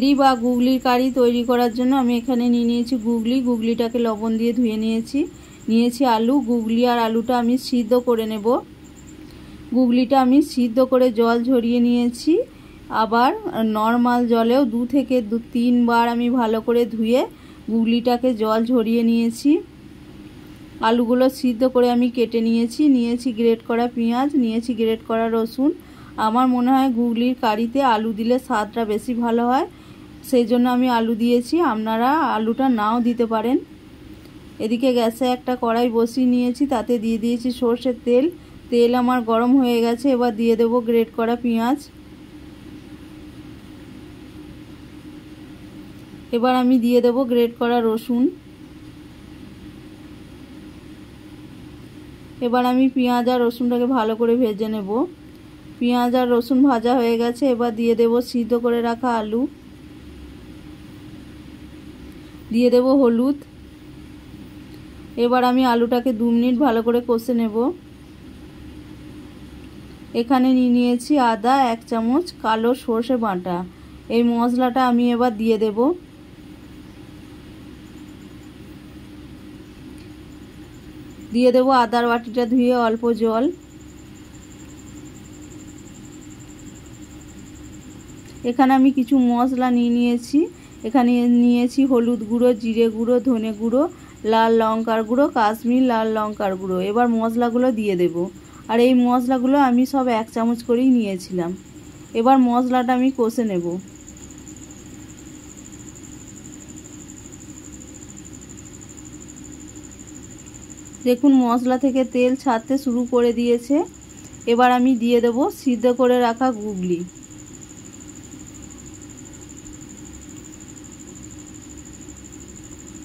তেহেরি বা গুগলির কারি তৈরি করার জন্য আমি এখানে নিয়ে নিয়েছি গুগলিটাকে লবণ দিয়ে ধুয়ে নিয়েছি আলু। গুগলি আর আলুটা আমি সিদ্ধ করে নেব। গুগলিটা আমি সিদ্ধ করে জল ঝরিয়ে নিয়েছি। আবার নর্মাল জলেও 2 থেকে 3 বার আমি ভালো করে ধুয়ে গুগলিটাকে জল ঝরিয়ে নিয়েছি। আলুগুলো সিদ্ধ করে আমি কেটে নিয়েছি গ্রেট করা পেঁয়াজ, নিয়েছি গ্রেট করা রসুন। আমার মনে হয় গুগলির কারিতে আলু দিলে স্বাদটা বেশি ভালো হয়, সেই জন্য আমি আলু দিয়েছি। আপনারা আলুটা নাও দিতে পারেন। এদিকে গ্যাসে একটা কড়াই বসিয়ে নিয়েছি, তাতে দিয়ে দিয়েছি সর্ষের তেল। তেল আমার গরম হয়ে গেছে। এবার দিয়ে দেব গ্রেট করা পেঁয়াজ। এবার আমি দিয়ে দেব গ্রেট করা রসুন। এবার আমি পেঁয়াজ আর রসুনটাকে ভালো করে ভেজে নেব। পেঁয়াজ আর রসুন ভাজা হয়ে গেছে। এবার দিয়ে দেব সিদ্ধ করে রাখা আলু, দিয়ে দেব হলুদ। এবার আমি আলুটাকে 2 মিনিট ভালো করে কষে নেব। এখানে নিয়েছি আদা 1 চামচ, কালো সর্ষে বাটা। এই মশলাটা আমি এবার দিয়ে দেব। দিয়ে দেব আদার বাটিটা ধুয়ে অল্প জল। এখানে আমি কিছু মশলা নিয়েছি। এখানে নিয়েছি হলুদ গুঁড়ো, জিরে গুঁড়ো, ধনে গুঁড়ো, লাল লঙ্কার গুঁড়ো, কাশ্মীর লাল লঙ্কার গুঁড়ো। এবার মশলাগুলো দিয়ে দেব। আর এই মশলাগুলো আমি সব 1 চামচ করেই নিয়েছিলাম। এবার মশলাটা আমি কষে নেব। দেখুন মশলা থেকে তেল ছাড়তে শুরু করে দিয়েছে। এবার আমি দিয়ে দেব সিদ্ধ করে রাখা গুগলি।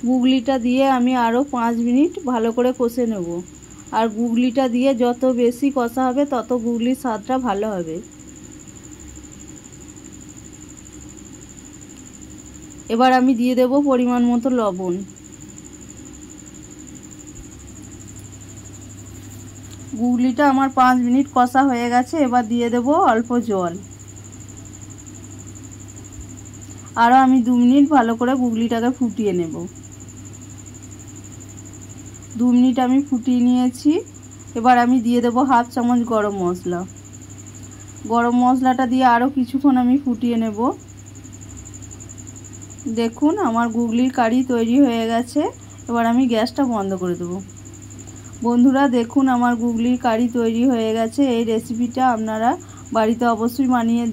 গুগলিটা দিয়ে আমি আরও 5 মিনিট ভালো করে কষে নেব। আর গুগলিটা দিয়ে যত বেশি কষা হবে তত গুগলির স্বাদটা ভালো হবে। এবার আমি দিয়ে দেব পরিমাণ মতো লবণ। গুগলিটা আমার 5 মিনিট কষা হয়ে গেছে। এবার দিয়ে দেব অল্প জল। আরও আমি 2 মিনিট ভালো করে গুগলিটাকে ফুটিয়ে নেব। 2 মিনিট আমি ফুটিয়ে নিয়েছি। এবার আমি দিয়ে দেব 1/2 চামচ গরম মশলা। গরম মশলাটা দিয়ে আরও কিছুক্ষণ আমি ফুটিয়ে নেব। দেখুন আমার গুগলির কারি তৈরি হয়ে গেছে। এবার আমি গ্যাসটা বন্ধ করে দেব। বন্ধুরা দেখুন আমার গুগলির কারি তৈরি হয়ে গেছে। এই রেসিপিটা আপনারা বাড়িতে অবশ্যই বানিয়ে